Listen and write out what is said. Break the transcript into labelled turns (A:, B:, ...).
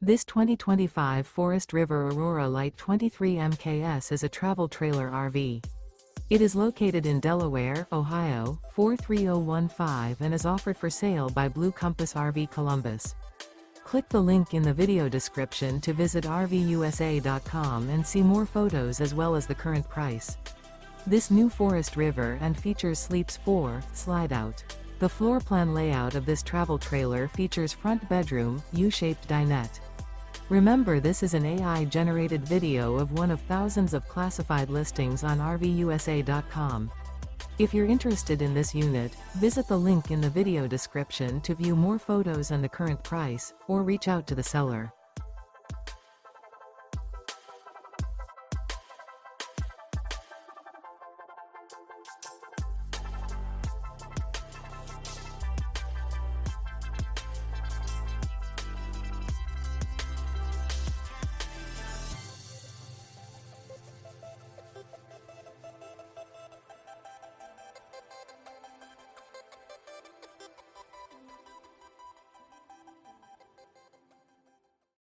A: This 2025 Forest River Aurora Light 23 MKS is a travel trailer RV. It is located in Delaware, Ohio, 43015 and is offered for sale by Blue Compass RV Columbus. Click the link in the video description to visit RVUSA.com and see more photos as well as the current price. This new Forest River and features Sleeps 4, Slideout. The floor plan layout of this travel trailer features front bedroom, U-shaped dinette. Remember, this is an AI-generated video of one of thousands of classified listings on RVUSA.com. If you're interested in this unit, visit the link in the video description to view more photos and the current price, or reach out to the seller.